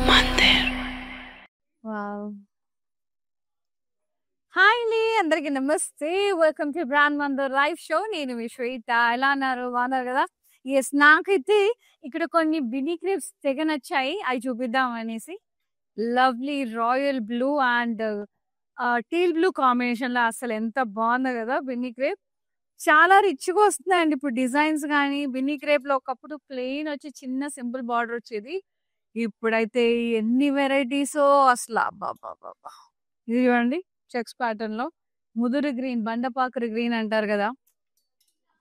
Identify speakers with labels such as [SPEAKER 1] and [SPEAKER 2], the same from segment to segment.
[SPEAKER 1] Mandir.
[SPEAKER 2] Wow! Hi అండి. అందరికి నమస్తే. Welcome to brand Mandir live show. నేను మీ శ్వేత. ఎలా ఉన్నారు? బాగున్నారు కదా? యెస్. నాకైతే ఇక్కడ కొన్ని బినీ క్రేప్స్ తెగ నచ్చాయి. అవి చూపిద్దాం అనేసి. Lovely royal blue and teal blue కాంబినేషన్‌లో అసలు ఎంత బాగుందో కదా బిన్నీ క్రేప్. చాలా రిచ్‌గా వస్తున్నాయండి ఇప్పుడు డిజైన్స్ గానీ, బిన్నీ క్రేప్‌లో ఒకప్పుడు ప్లెయిన్ వచ్చి చిన్న సింపుల్ బార్డర్ వచ్చేది. ఇప్పుడైతే ఎన్ని వెరైటీసో అసల అబ్బబ్బబ్బబ్బా! ఇది చూడండి చెక్స్ ప్యాటర్న్‌లో ముదురు గ్రీన్, బండపాకురు గ్రీన్ అంటారు కదా!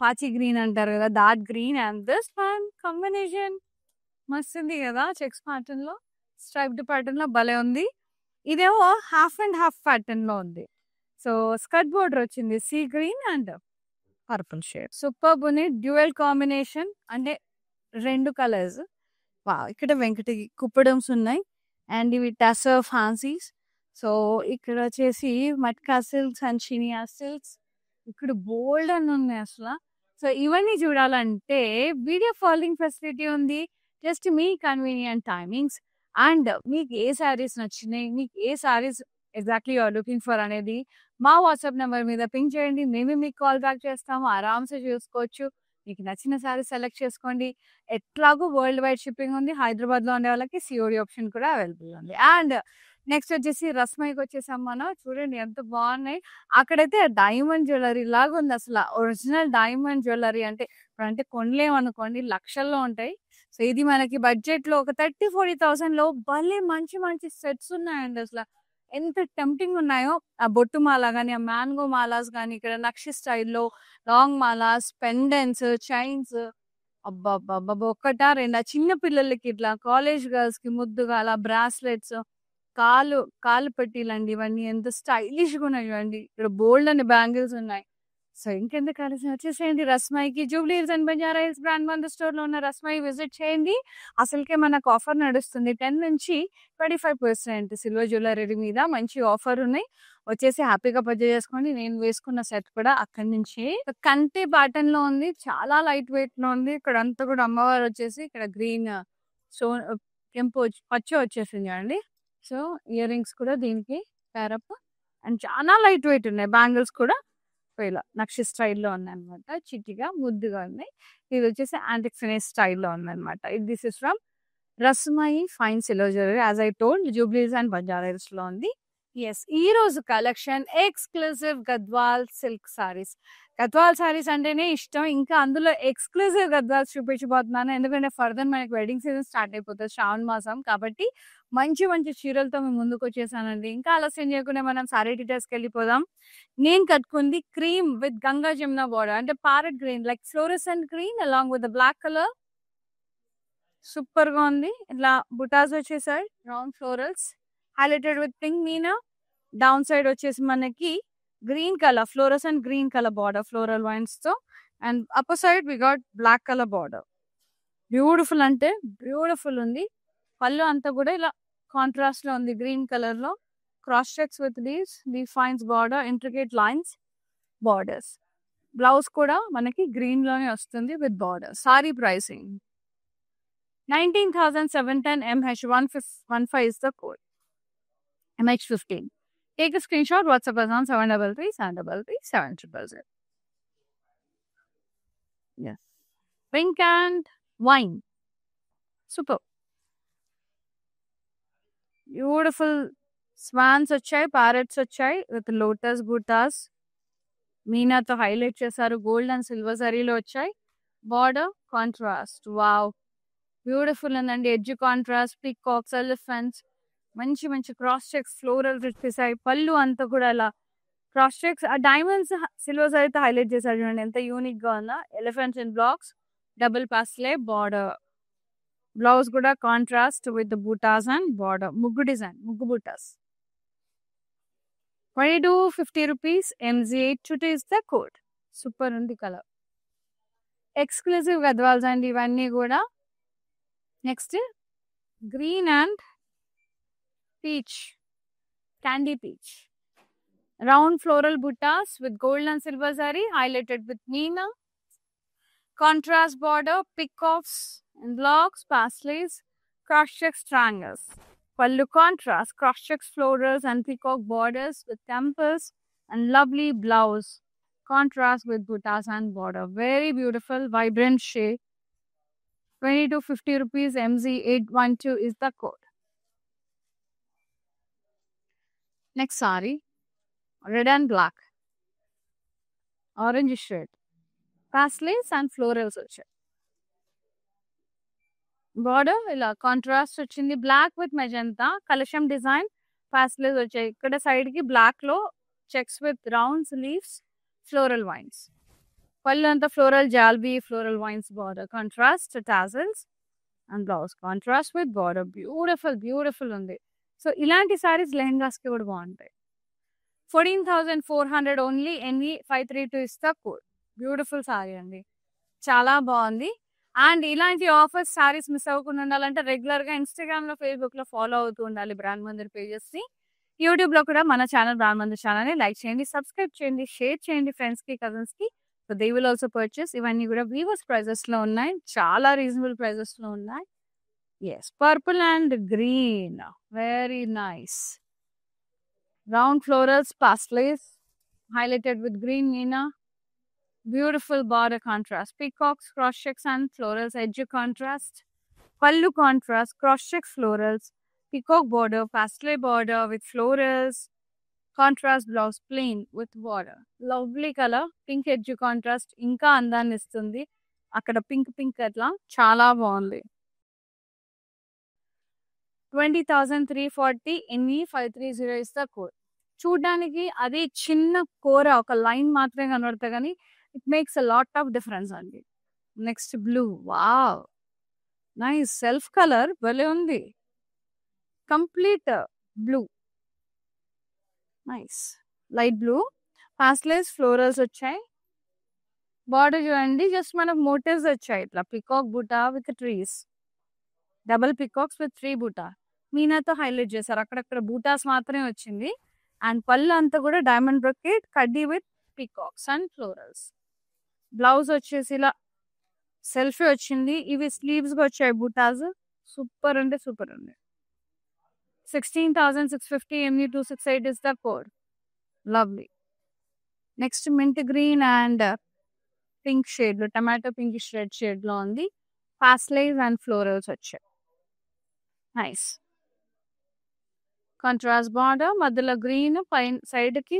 [SPEAKER 2] పాచి గ్రీన్ అంటారు కదా! Dark green and this one combination మస్తుంది కదా! చెక్స్ ప్యాటర్న్‌లో స్ట్రైప్డ్ ప్యాటర్న్‌లో భలే ఉంది. ఇదేమో హాఫ్ అండ్ హాఫ్ ప్యాటర్న్‌లో ఉంది. సో, స్కర్ట్ బోర్డర్ వచ్చింది. Sea green and purple shade. Superb ఉంది. డ్యూయల్ కాంబినేషన్ అంటే 2 కలర్స్. వావ్! ఇక్కడ వెంకటి కుప్పడమ్స్ ఉన్నాయి. అండ్ ఇవి టసర్ ఫ్యాన్సీస్. సో, ఇక్కడ వచ్చేసి మట్కా సిల్క్స్ అండ్ షినియా సిల్క్స్. ఇక్కడ బోల్డ్ అని ఉన్నాయి అసల. సో, ఇవన్నీ చూడాలంటే వీడియో కాలింగ్ ఫెసిలిటీ ఉంది. జస్ట్ మీ కన్వీనియంట్ టైమింగ్స్ అండ్ మీకు ఏ శారీస్ నచ్చినాయి, మీకు ఏ saris exactly you are looking for అనేది మా వాట్సాప్ నంబర్ మీద పింగ్ చేయండి. మేమే మీకు కాల్ బ్యాక్ చేస్తాము. ఆరామ్‌సే చూసుకోవచ్చు. మీకు నచ్చిన శారీ సెలెక్ట్ చేసుకోండి. ఎట్లాగో వరల్డ్ వైడ్ షిప్పింగ్ ఉంది. హైదరాబాద్‌లో ఉండే వాళ్ళకి సీఓడీ ఆప్షన్ కూడా అవైలబుల్ ఉంది. అండ్ నెక్స్ట్ వచ్చేసి రస్మయికి వచ్చేసాం మనం. చూడండి ఎంత బాగున్నాయి. అక్కడైతే డైమండ్ జ్యువెలరీ లాగా ఉంది అసల. ఒరిజినల్ డైమండ్ జ్యువెలరీ అంటే ఇప్పుడంటే కొనలేమనుకోండి లక్షల్లో ఉంటాయి. సో, ఇది మనకి బడ్జెట్‌లో ఒక 30,000-40,000లో భలే మంచి మంచి సెట్స్ ఉన్నాయండి అసల. ఎంత టెంప్టింగ్ ఉన్నాయో. ఆ బొట్టు మాల గాని, ఆ మ్యాంగో మాలాస్ గాని, ఇక్కడ నక్షి స్టైల్‌లో లాంగ్ మాలాస్, పెండెంట్స్, చైన్స్ అబ్బబ్బబ్బబ్బా! ఒక్కటా రెండా చిన్న పిల్లలకి ఇట్లా కాలేజ్ గర్ల్స్‌కి ముద్దుగా అలా బ్రాస్లెట్స్, కాలు పట్టీలండి ఇవన్నీ ఎంత స్టైలిష్‌గా ఉన్నాయి చూడండి. ఇక్కడ బోల్డ్ అన్ని బ్యాంగిల్స్ ఉన్నాయి. సో, ఇంకెందుకు ఆలస్యం వచ్చేసేయండి రస్మాయికి. Jubilee Hills and Banjara Hills brand Mandir స్టోర్‌లో ఉన్న రస్మాయి విజిట్ చేయండి. అసలుకే మనకు ఆఫర్ నడుస్తుంది. 10-25% సిల్వర్ జ్యువెలరీ మీద మంచి ఆఫర్ ఉన్నాయి. వచ్చేసి హ్యాపీగా పర్చేజ్ చేసుకోండి. నేను వేసుకున్న సెట్ కూడా అక్కడి నుంచే. కంటే ప్యాటర్న్‌లో ఉంది. చాలా లైట్ వెయిట్‌లో ఉంది. ఇక్కడంతా కూడా అమ్మవారు వచ్చేసి ఇక్కడ గ్రీన్ స్టోన్ కెంపు పచ్చ వచ్చేసింది చూడండి. సో, ఇయర్ రింగ్స్ కూడా దీనికి పేరప్ అండ్ చాలా లైట్ వెయిట్ ఉన్నాయి. బ్యాంగిల్స్ కూడా ఇలా నక్షి స్టైల్‌లో ఉన్నాయన్నమాట. చిట్టిగా ముద్దుగా ఉన్నాయి. ఇది వచ్చేసి యాంటిక్ ఫినిష్ స్టైల్‌లో ఉందన్నమాట. This is from Rasmayi fine silver jewellery as I told Jubilee Hills and Banjara హిల్స్‌లో ఉంది. యెస్. ఈ రోజు collection exclusive Gadwal silk saris. Gadwal saris అంటేనే ఇష్టం. ఇంకా అందులో ఎక్స్‌క్లూజివ్ గద్వాల్స్ చూపించబోతున్నాను. ఎందుకంటే ఫర్దర్ మనకి వెడ్డింగ్ సీజన్ స్టార్ట్ అయిపోతది శ్రావణ మాసం. కాబట్టి మంచి మంచి చీరలతో మేము ముందుకొచ్చేసానండి. ఇంకా ఆలస్యం చేయకుండా మనం సారీ డీటెయిల్స్‌కెళ్ళిపోదాం. నేను కట్టుకుంది cream with Ganga Jamuna border అంటే parrot green like fluorescent green along with the black colour. సూపర్‌గా ఉంది. ఇట్లా బుటాస్ వచ్చేసాయి. Round florals highlighted with pink meena. Down side వచ్చేసి మనకి green colour fluorescent green colour border floral వైన్స్‌తో and upper side we got black colour border. Beautiful అంటే beautiful ఉంది. పళ్ళు అంతా కూడా ఇలా కాంట్రాస్ట్‌లో ఉంది గ్రీన్ కలర్‌లో. Cross checks with leaves vines border intricate lines borders. Blouse కూడా మనకి గ్రీన్‌లోనే వస్తుంది with border. Sorry pricing 19,710 MH15 is the code. MH15. Take a screenshot, WhatsApp us on 733-733-700. Yes. Pink and wine. Super. Beautiful swans వచ్చాయి, parrots వచ్చాయి with lotus buttas. మీనాతో highlight చేశారు. Gold and silver జరీలో వచ్చాయి. Border contrast. Wow! Beautiful ఉందండి. Edge contrast, peacocks, elephants మంచి మంచి cross checks floral వచ్చేసాయి. పళ్ళు అంతా కూడా అలా క్రాస్ చెక్స్ ఆ డైమండ్స్ సిల్వర్స్ అయితే హైలైట్ చేశారు చూడండి ఎంత యూనిక్ గా ఉందా. Elephants in blocks double paisley border. Blouse కూడా contrast with butas and border. ముగ్గు డిజైన్ ముగ్గు butas. 2250 rupees. MZ82 is the code. Super ఉంది కలర్. ఎక్స్క్లూజివ్ గద్వాల్స్ అండి ఇవన్నీ కూడా. Next green and peach, candy peach. Round floral buttas with gold and silver zari highlighted with meena. Contrast border, peacocks and blocks, paisleys, cross-check triangles. Pallu contrast, cross-check florals and peacock borders with temples and lovely blouse. Contrast with buttas and border. Very beautiful, vibrant shade. 20 to 50 rupees, MZ812 is the code. Next saree, red and black. Orange shade. Paisleys and florals వచ్చాయి. Border ఇలా contrast వచ్చింది. Black with magenta కలశం design paisleys వచ్చాయి. ఇక్కడ side కి black లో checks with rounds leaves floral vines. పళ్ళు అంతా ఫ్లోరల్ జాల్బీ floral vines border. Contrast tassels and blouse contrast with border. Beautiful ఉంది. సో ఇలాంటి సారీస్ లెహంగాస్ కి కూడా బాగుంటాయి. 14,400 ఓన్లీ. NE532 ఇస్తా కోడ్. బ్యూటిఫుల్ సారీ అండి, చాలా బాగుంది. అండ్ ఇలాంటి ఆఫర్స్ సారీస్ మిస్ అవ్వకుండా ఉండాలంటే రెగ్యులర్ గా ఇన్స్టాగ్రామ్ లో ఫేస్బుక్ లో ఫాలో అవుతూ ఉండాలి బ్రాండ్ మందిర్ పేజెస్ ని. యూట్యూబ్ లో కూడా మన ఛానల్ బ్రాండ్ మందిర్ ఛానల్ ని లైక్ చేయండి, సబ్స్క్రైబ్ చేయండి, షేర్ చేయండి ఫ్రెండ్స్ కి, కజిన్స్ కి. So they will also purchase. ఇవన్నీ కూడా వీవర్స్ ప్రైజెస్ లో ఉన్నాయి, చాలా రీజనబుల్ ప్రైజెస్ లో ఉన్నాయి. Yes, purple and green, very nice. Round florals paisleys highlighted with green Nina. Beautiful border contrast. Peacocks, cross checks and florals, edge contrast. Pallu contrast, cross checks, florals. Peacock border, pastel border with florals. Contrast blouse, plain with border. Lovely color. Pink edge contrast. Inka andaanni istundi. Akkada pink atla chala baagundi. 20,340 NE530 is the code. చూడడానికి అది చిన్న కూర ఒక line మాత్రమే కనబడతాయి కానీ it makes a lot of difference అండి. Next blue, wow nice self colour భలే ఉంది. Complete blue, nice light blue. Paisleys florals వచ్చాయి. బార్డర్ చూడండి, జస్ట్ మనకు మోటివ్స్ వచ్చాయి ఇట్లా. Peacock buta with trees, double peacocks with 3 buta. మీనాతో హైలైట్ చేశారు, అక్కడక్కడ బూటాస్ మాత్రమే వచ్చింది. అండ్ పళ్ళు అంతా కూడా డైమండ్ బ్రొకేట్ కడ్డీ with peacocks and florals. Blouse వచ్చేసి ఇలా సెల్ఫీ వచ్చింది. ఇవి స్లీవ్స్ గా వచ్చాయి బూటాస్. సూపర్ అంటే సూపర్ ఉంది. 16,650 ME268 is the code. Lovely. Next mint green and pink shade లో, టమాటో పింక్ రెడ్ షేడ్ లో ఉంది. పాస్లేస్ అండ్ ఫ్లోరల్స్ వచ్చాయి. నైస్ కాంట్రాస్ట్ బార్డర్, మధ్యలో గ్రీన్, పైన సైడ్ కి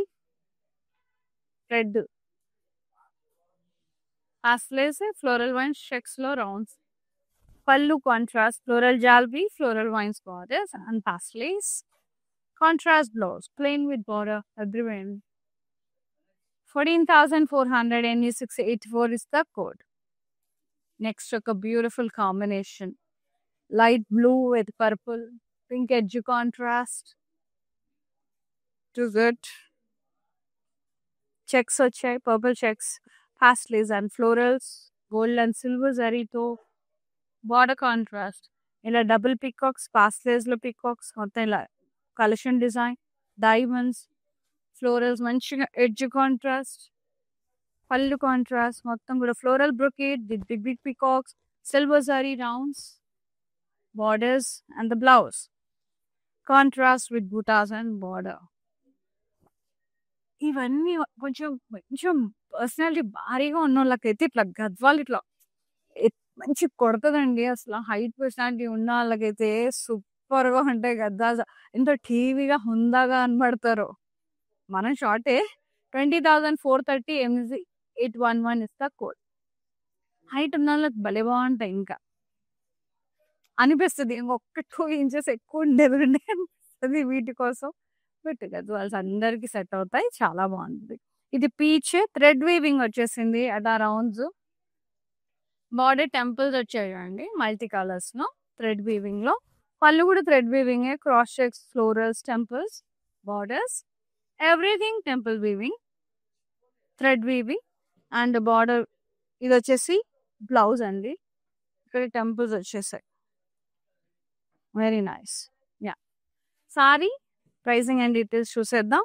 [SPEAKER 2] red. Paisleys floral vines checks లో రౌండ్స్. పళ్ళు కాంట్రాస్ట్ ఫ్లోరల్ జాల్బీ floral vines borders and paisleys. Contrast blouse plain with border everywhere. 14,400 NE684 is the code. Next ఒక beautiful combination, light blue with purple, pink edge contrast. To good. Checks వచ్చాయి, purple checks, pasteles and florals, gold and silver zarito. Border contrast. ఇలా double peacocks, paisleys లో peacocks, మొత్తం ఇలా collection design, diamonds, florals, మంచిగా edge contrast. పళ్ళు contrast, మొత్తం కూడా floral brocade with big peacocks, silver zari rounds, borders and the blouse. Contrast with buttas and border. ఇవన్నీ కొంచెం పర్సనాలిటీ భారీగా ఉన్న వాళ్ళకైతే ఇట్లా గద్వాలు ఇట్లా మంచి కొడతదండి. అసలు హైట్ పర్సనాలిటీ ఉన్న వాళ్ళకైతే సూపర్ గా ఉంటాయి గద్దాలు. ఎంతో టీవీగా హుందాగా కనబడతారు. మనం షార్టే. 20,430 MZ811 ఇస్తా కోడ్. హైట్ ఉన్న వాళ్ళకి భలే బాగుంటాయి. ఇంకా అనిపిస్తుంది ఇంకొక 2 inches ఎక్కువ ఉండేది అనిపిస్తుంది వీటి కోసం. బట్ గద్వాల్స్ అందరికి సెట్ అవుతాయి, చాలా బాగుంటుంది. ఇది పీచ్ థ్రెడ్ వీవింగ్ వచ్చేసింది అలా రౌండ్స్. బార్డర్ టెంపుల్స్ వచ్చాయండి మల్టీ కలర్స్ లో, థ్రెడ్ వీవింగ్ లో. పళ్ళు కూడా thread weaving, cross checks, florals, temples, borders, everything temple weaving, thread weaving. And border ఇది వచ్చేసి బ్లౌజ్ అండి. ఇక్కడ టెంపుల్స్ వచ్చేసాయి. Very nice. Yeah, sorry pricing and details చూసేద్దాం.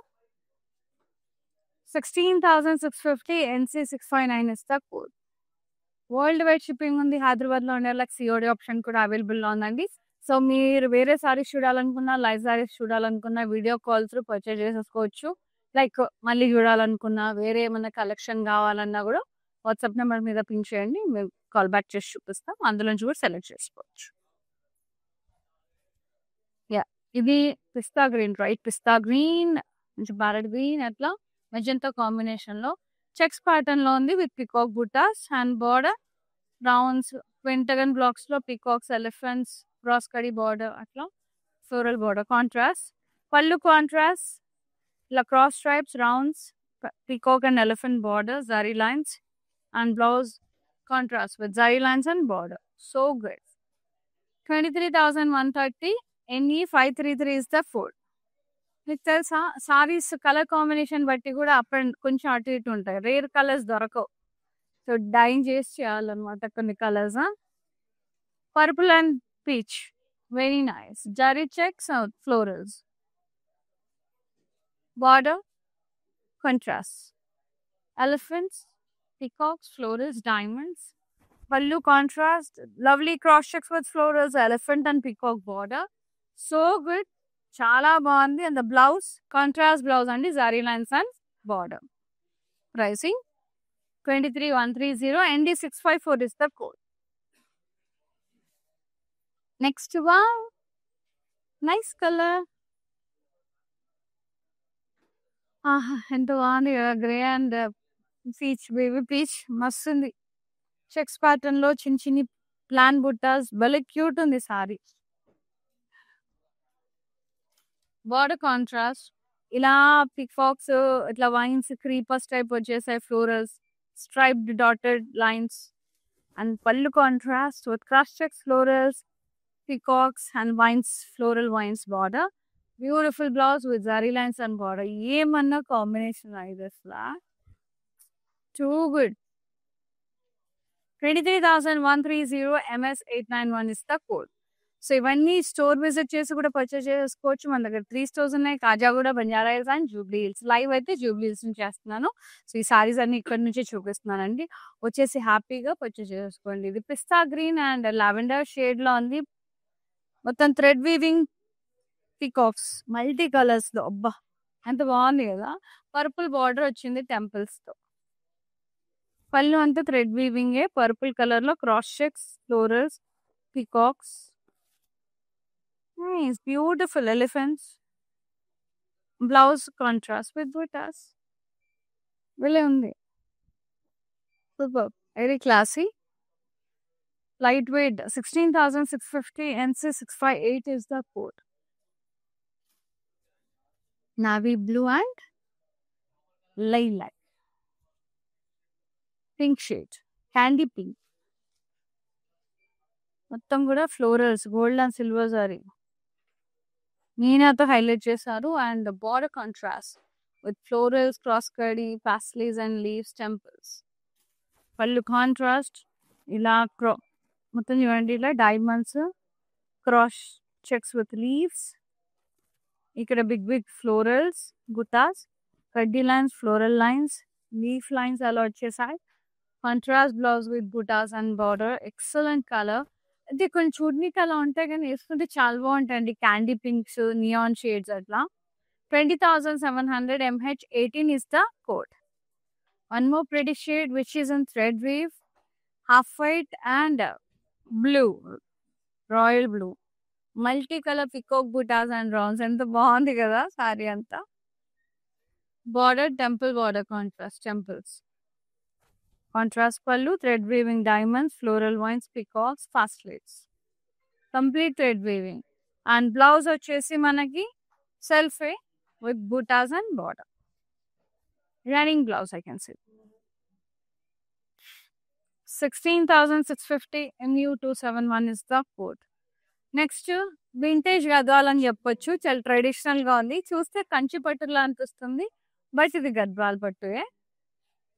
[SPEAKER 2] 16,650 NC659 is the code. World wide shipping ఉంది. హైదరాబాద్లో ఉండే వాళ్ళకి సిఓడి ఆప్షన్ కూడా అవైలబుల్లో ఉందండి. సో మీరు వేరే సారీస్ చూడాలనుకున్నా, లైవ్ సారీస్ చూడాలనుకున్నా వీడియో కాల్ త్రూ పర్చేజ్ చేసేసుకోవచ్చు. లైక్ మళ్ళీ చూడాలనుకున్నా, వేరే ఏమన్నా కలెక్షన్ కావాలన్నా కూడా వాట్సాప్ నెంబర్ మీద పింక్ చేయండి. మేము కాల్ బ్యాక్ చేసి చూపిస్తాం. అందులోంచి కూడా సెలెక్ట్ చేసుకోవచ్చు. ఇది pista green, right pista green, కొంచెం ప్యారెట్ గ్రీన్, అట్లా మెజంతా కాంబినేషన్లో చెక్స్ ప్యాటర్న్లో ఉంది with peacock butas and border rounds, pentagon బ్లాక్స్లో పికాక్స్, ఎలిఫెంట్స్, క్రాస్ కడి బార్డర్, అట్లా ఫ్లోరల్ బార్డర్ కాంట్రాస్ట్. పళ్ళు కాంట్రాస్ట్, ఇలా cross stripes, rounds, peacock and elephant border, zari lines, and blouse contrast with zari lines and border. So good. 23,130. NE 533 is the code. మీకు తెలుసా saris colour combination బట్టి కూడా up and కొంచెం అటు ఇటు ఉంటాయి. రేర్ కలర్స్ దొరకవు. సో డైన్ చేసి చేయాలన్నమాట కొన్ని colours. Purple and peach, very nice. Zari checks, florals, border contrast, elephants, peacocks, florals, diamonds. Pallu contrast, lovely cross checks with florals, elephant and peacock border. So good. Chala బాగుంది. And the blouse, contrast blouse and zari lines and border. Pricing 23,130. ND 654 is the code. Next one, nice color. ఎంత బాగుంది కదా, grey and peach, baby peach, మస్తు ఉంది. Checks pattern లో చిన్న చిన్ని plan బుట్టాస్, భలే క్యూట్ ఉంది సారీ. బార్డర్ కాంట్రాస్ట్, ఇలా పికాక్స్, ఇట్లా వైన్స్, క్రీపర్స్ టైప్ వచ్చేసాయి, florals, striped dotted lines. And పళ్ళు contrast with cross checks, florals, peacocks and vines, floral vines border. Beautiful blouse with zari lines and border. ఏమన్నా combination ఇది అసలు too good. 23,130. MS 891 is the code. సో ఇవన్నీ store visit చేసి కూడా purchase చేసుకోవచ్చు. మన దగ్గర 3 స్టోర్స్ ఉన్నాయి, Khajaguda, Banjara Hills and Jubilee Hills. Live అయితే జూబ్లీ హిల్స్ నుంచి చేస్తున్నాను. సో ఈ సారీస్ అన్ని ఇక్కడ నుంచి చూపిస్తున్నానండి. వచ్చేసి హ్యాపీగా పర్చేస్ చేసుకోండి. ఇది pista green and lavender shade లో ఉంది. మొత్తం thread weaving peacocks, multi colours లో, అబ్బా ఎంత బాగుంది కదా. పర్పుల్ బార్డర్ వచ్చింది టెంపుల్స్ తో. పళ్ళు అంతా థ్రెడ్ వీవింగ్, పర్పుల్ కలర్ లో cross checks, florals, peacocks. Nice beautiful elephants. Blouse contrast with butas. వీళ్ళే ఉంది. Super, very classy, light weight. 16,650. NC 658 is the code. Navy blue and lilac, pink shade, candy pink. మొత్తం కూడా florals, gold and silver zari మీనాతో highlight చేశారు. And border contrast with florals, cross కడి, paisleys and leaves, temples. పళ్ళు contrast, ఇలా మొత్తం చూడండి, ఇలా diamonds, cross checks with leaves. ఇక్కడ బిగ్ బిగ్ ఫ్లోరల్స్, గుతాస్, కడ్డీ lines, floral lines, leaf lines అలా వచ్చేసాయి. Contrast blouse with butas and border. Excellent colour. అంటే కొంచెం చూడనీకి అలా ఉంటాయి కానీ వేసుకుంటే చాలా బాగుంటాయండి. క్యాండీ పింక్స్, నియాన్ షేడ్స్ అట్లా. 20,700. MH 18 is the code. One more pretty shade which is in thread weave, half white and blue, royal blue. Multicolor peacock buttas and rounds. ఎంత బాగుంది కదా సారీ అంతా. Border temple border contrast, temples. Contrast పళ్ళు, thread weaving diamonds, floral vines, peacocks, ఫాస్ట్లెట్స్. Complete thread weaving. And blouse వచ్చేసి మనకి self with butas and border. Running blouse I can see. 16,650. MU 271 is the code. Next vintage Gadwal అని చెప్పొచ్చు. చాలా traditional గా ఉంది. చూస్తే కంచి పట్టులా అనిపిస్తుంది, బట్ ఇది గద్వాల్ పట్టుయే.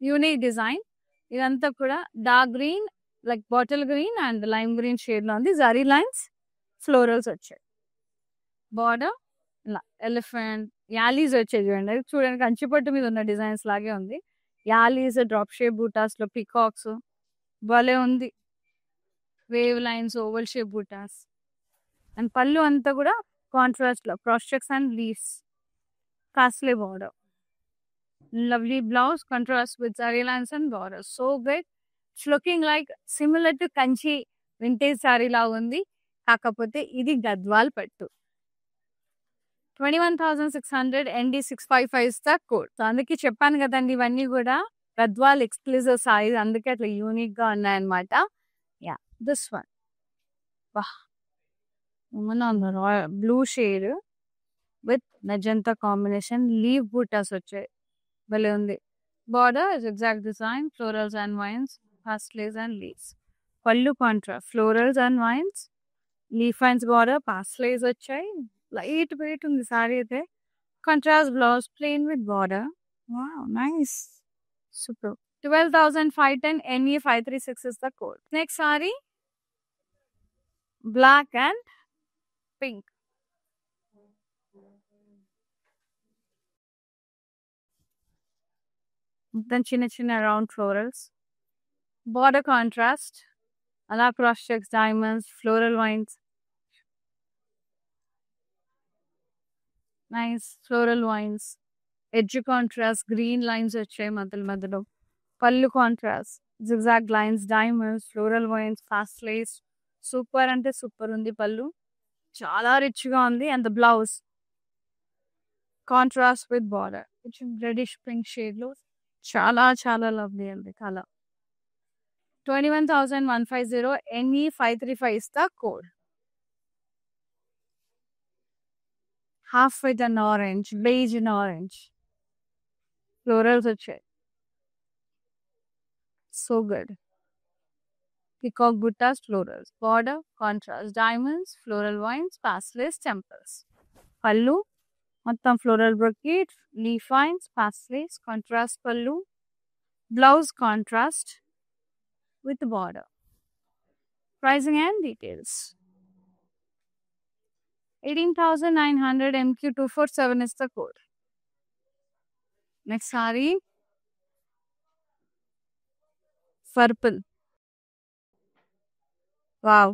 [SPEAKER 2] Unique design. ఇదంతా కూడా dark green, like bottle green and lime green shade లో ఉంది. జరీ లైన్స్, ఫ్లోరల్స్ వచ్చాయి. బార్డర్ ఇలా ఎలిఫెంట్, యాలీస్ వచ్చాయి చూడండి. చూడండి కంచి పట్టు మీద ఉన్న డిజైన్స్ లాగే ఉంది. యాలీస్, డ్రాప్ షేప్ బూటాస్ లో పికాక్స్, భలే ఉంది. Wave lines, oval shape butas. And పళ్ళు అంతా కూడా కాంట్రాస్ట్ లో cross checks and leaves. Costly border. Lovely blouse contrasts with zari lines and borders. So good. It's looking like similar to Kanchi vintage saree లా ఉంది. కాకపోతే ఇది గద్వాల్ పట్టు. 21,600 ND655 is the code. So అందుకే చెప్పాను కదండి, ఇవన్నీ కూడా గద్వాల్ ఎక్స్క్లూజివ్ సారీస్, అందుకే అట్లా యూనిక్ గా ఉన్నాయన్నమాట. Yeah, this one blue shade with magenta combination, leave buttas వచ్చాయి. భలే ఉంది. Border is exact design, florals and vines, pastels and leaves. Pallu contrast, florals and vines, leaf vines border, pastels వచ్చాయి. లైట్ వెయిట్ ఉంది sorry అయితే. Contrast blouse, plain with border. Wow, nice, super. 12,510 NE536 is the code. Next saree, black and pink. Then చిన్న round florals. Border contrast, ala cross checks, diamonds, floral vines. Nice floral vines. Edge contrast, green lines వచ్చాయి మధ్యలో. పళ్ళు contrast, zigzag lines, diamonds, floral vines, fast lace. Super అంటే super ఉంది. పళ్ళు చాలా rich గా ఉంది. And the blouse contrast with border, reddish pink shade లో చాలా చాలా లవ్లీ అండి colour. 21,150 NE535 is the code. Half with an orange, beige and orange. Florals వచ్చాయి. So good. Peacock buttas, florals. Border, contrast, diamonds, floral vines, pastels, temples. Pallu, మొత్తం floral brocade, leaf vines, pastels, contrast pallu. Blouse contrast with border. Pricing and details. 18,900 MQ247 is the code. Next saree, purple. Wow.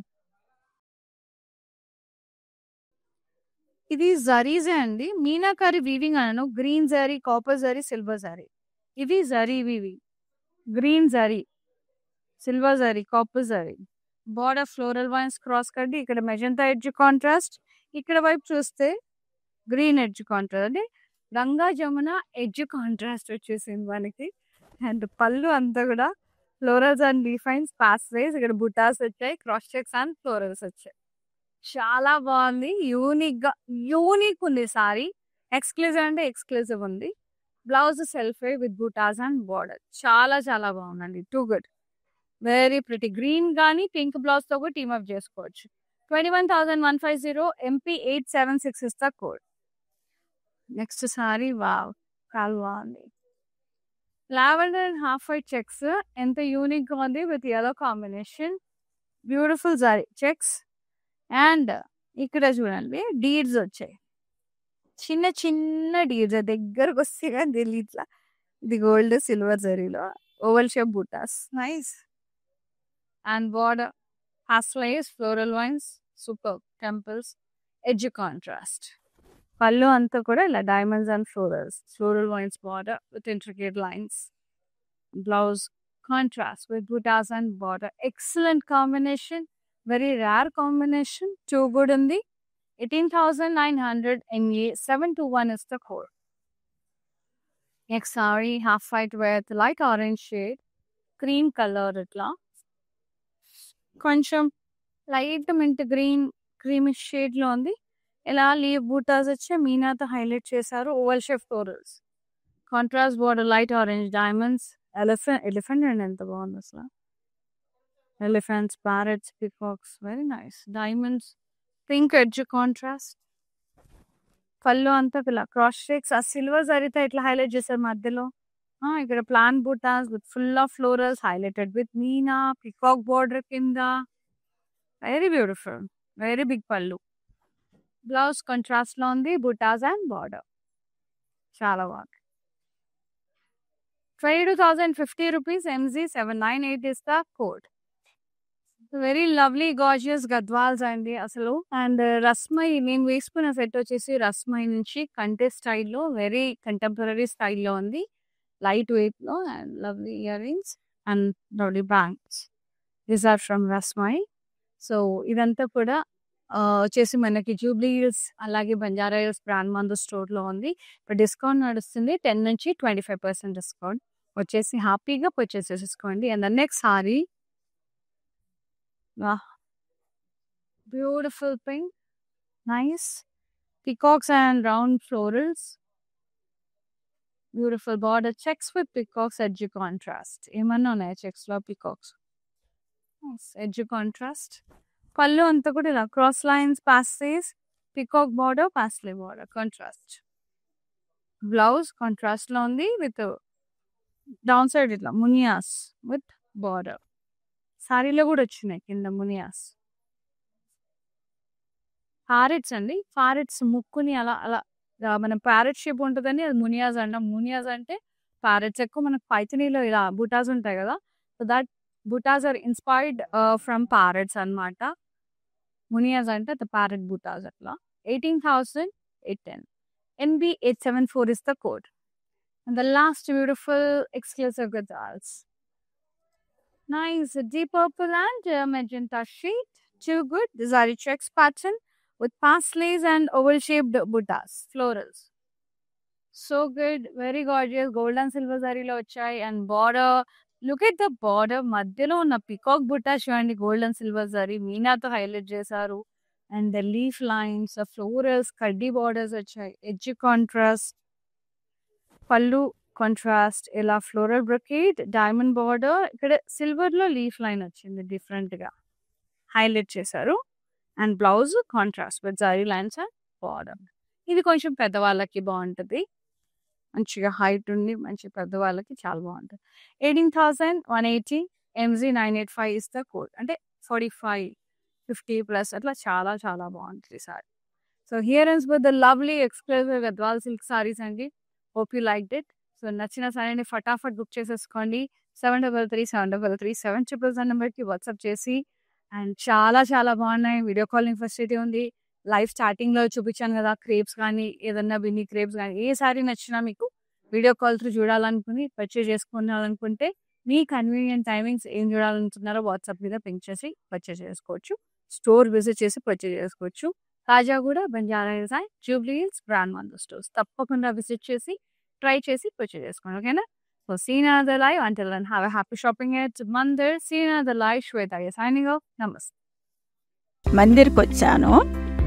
[SPEAKER 2] ఇది జరీజే అండి. Meenakari weaving అనను. Green zari, copper zari, silver zari. ఇవి zari weaving. Green zari, silver zari, copper zari. Border floral vines cross కట్టి, ఇక్కడ magenta edge contrast. ఇక్కడ వైపు చూస్తే గ్రీన్ ఎడ్జ్ కాంట్రాస్ట్, అంటే గంగా జమున ఎడ్జ్ కాంట్రాస్ట్ వచ్చేసింది మనకి. అండ్ పళ్ళు అంతా కూడా ఫ్లోరల్స్ అండ్ లీఫైన్స్, పాస్ వైజ్ ఇక్కడ బుటాస్ వచ్చాయి, క్రాస్ చెక్స్ అండ్ ఫ్లోరల్స్ వచ్చాయి. చాలా బాగుంది. యూనిక్ ఉంది సారీ. ఎక్స్క్లూజివ్ అంటే ఎక్స్క్లూజివ్ ఉంది. Blouse self with butas and border. చాలా చాలా బాగుందండి. Too good, very pretty. Green కానీ పింక్ బ్లౌజ్ తో కూడా టీమప్ చేసుకోవచ్చు. 21,150 MP876 is the code. Next sari, wow, చాలా బాగుంది. Lavender and half white checks ఎంత యూనిక్ గా ఉంది with yellow combination. Beautiful sari checks. And ఇక్కడ చూడండి డీడ్స్ వచ్చాయి, చిన్న చిన్న డీడ్స్. దగ్గరకు వస్తే కానీ తెలియట్లా. ఇది గోల్డ్ సిల్వర్ జరీలో oval shape butas. Nice. And border paisleys, floral vines, super. Temples, edge contrast. పళ్ళు అంతా కూడా ఇలా diamonds and florals, floral vines border with intricate lines. Blouse contrast with butas and border. Excellent combination, very rare combination. Too good ఉంది. 18,900 NA721 is the code. Next saree, half white with light orange shade, cream color itla. కొంచెం light mint green creamish shade లో ఉంది. ఇలా leave buttas వచ్చి మీనాతో highlight చేశారు. Oval shape florals, contrast border, light orange, diamonds, elephant and ఎంత బాగుంది అసలు. Elephants, parrots, peacocks, very nice. Diamonds, pink edge contrast. పళ్ళు అంతా ఇలా క్రాస్ షేక్స్, ఆ సిల్వర్ జరీతో ఇట్లా హైలైట్ చేశారు మధ్యలో. ఇక్కడ plan buttas with full of florals highlighted with Meena, peacock border కింద. వెరీ బ్యూటిఫుల్, వెరీ బిగ్ పళ్ళు. బ్లౌజ్ కాంట్రాస్ట్ లో ఉంది, బూటాస్ అండ్ బార్డర్. చాలా బాగుంది. 22,050 rupees. MZ798 is the code. Very lovely gorgeous Gadwals అండి అసలు. అండ్ రస్మై నేను వేసుకున్న సెట్ వచ్చేసి రస్మై నుంచి కంటే స్టైల్లో వెరీ కంటెంపరీ స్టైల్లో ఉంది. లైట్ వెయిట్లో and lovely earrings and lovely bangs. These are from Rasmai. So ఇదంతా కూడా వచ్చేసి మనకి జూబ్లీ హిల్స్ అలాగే బంజారా హిల్స్ బ్రాండ్ మందు స్టోర్లో ఉంది. ఇప్పుడు డిస్కౌంట్ నడుస్తుంది 10 నుంచి 25% డిస్కౌంట్. వచ్చేసి హ్యాపీగా పర్చేస్ చేసేసుకోండి. And the next sorry, wow, beautiful pink, nice peacocks and round florals, beautiful border checks with peacocks, edge contrast. ఏమన్నా ఉన్నాయి చెక్స్ లో peacocks, nice edge contrast. పళ్ళు అంతా కూడా ఇలా క్రాస్ లైన్స్, పాస్టేస్, peacock border, paisley border contrast. Blouse contrast లో ఉంది విత్ డౌన్ సైడ్ ఇట్లా మునియాస్ విత్ border. సారీలో కూడా వచ్చినాయి కింద మునియాస్. ప్యారెట్స్ అండి, ప్యారెట్స్ ముక్కుని అలా అలా మనం ప్యారెట్ షేప్ ఉంటుందని అది మునియాస్ అంటాం. మునియాస్ అంటే ప్యారెట్స్. ఎక్కువ మనకు పైథనీలో ఇలా బుటాస్ ఉంటాయి కదా, so that butas are inspired from parrots అనమాట. మునియాస్ అంటే ద ప్యారెట్ బుటాస్ అట్లా. 18,810. NB874 is the code. And the last beautiful exclusive gazals. Nice deep purple and magenta shade. Too good. The zari checks pattern with pasleys and oval shaped buttas, florals. So good, very gorgeous. Gold and silver zari lo vachai. And border, look at the border. Madhyalo ఉన్న peacock butta చూడండి, gold and silver zari మీనాతో highlight చేశారు. And the leaf lines, the florals, కడ్డీ borders వచ్చాయి. Edge contrast, పళ్ళు contrast, ఇలా floral brocade, diamond border, ఇక్కడ silver లో లీఫ్ లైన్ వచ్చింది, డిఫరెంట్ గా హైలైట్ చేశారు. And blouse contrast with zari lines and border. ఇది కొంచెం పెద్దవాళ్ళకి బాగుంటుంది, మంచిగా హైట్ ఉండి మంచి పెద్దవాళ్ళకి చాలా బాగుంటుంది. 18,180. MZ985 is the code. అంటే 45, 50+ అట్లా చాలా చాలా బాగుంటుంది sari. So here is with the lovely exclusive Gadwal silk saris అండి. Hope you like it. So నచ్చిన సారీని ఫటాఫట్ బుక్ చేసేసుకోండి. 733733 నెంబర్కి వాట్సాప్ చేసి. అండ్ చాలా చాలా బాగున్నాయి. వీడియో కాలింగ్ ఫెసిలిటీ ఉంది. లైవ్ స్టార్టింగ్లో చూపించాను కదా, క్రేప్స్ కానీ ఏదన్నా బిన్నీ క్రేప్స్ కానీ ఏ సారీ నచ్చినా మీకు వీడియో కాల్ త్రూ చూడాలనుకుని పర్చేజ్ చేసుకోవాలనుకుంటే మీ కన్వీనియంట్ టైమింగ్స్ ఏం చూడాలనుకుంటున్నారో వాట్సాప్ మీద పింక్ చేసి పర్చేజ్ చేసుకోవచ్చు. స్టోర్ విజిట్ చేసి పర్చేజ్ చేసుకోవచ్చు. తాజా కూడా Banjara Hills and Jubilee hills brand మందు స్టోర్స్ తప్పకుండా విజిట్ చేసి ట్రై చేసి పర్చేజ్ చేసుకోండి. ఓకేనా? So see you another live. Until then, have a happy shopping at Mandir. See you another live. Shweta signing off. Namaste.
[SPEAKER 3] మందిర్కి వచ్చాను.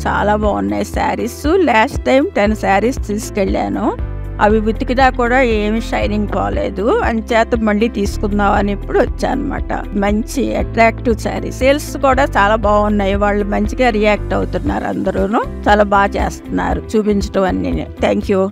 [SPEAKER 3] చాలా బాగున్నాయి శారీస్. లాస్ట్ టైం 10 శారీస్ తీసుకెళ్ళాను. అవి ఉతికినా కూడా ఏమి షైనింగ్ పోలేదు. అంచేత మళ్ళీ తీసుకుందాం అని ఇప్పుడు వచ్చానమాట. మంచి అట్రాక్టివ్ శారీ. సేల్స్ కూడా చాలా బాగున్నాయి. వాళ్ళు మంచిగా రియాక్ట్ అవుతున్నారు. అందరూ చాలా బాగా చేస్తున్నారు చూపించడం అన్ని. Thank you.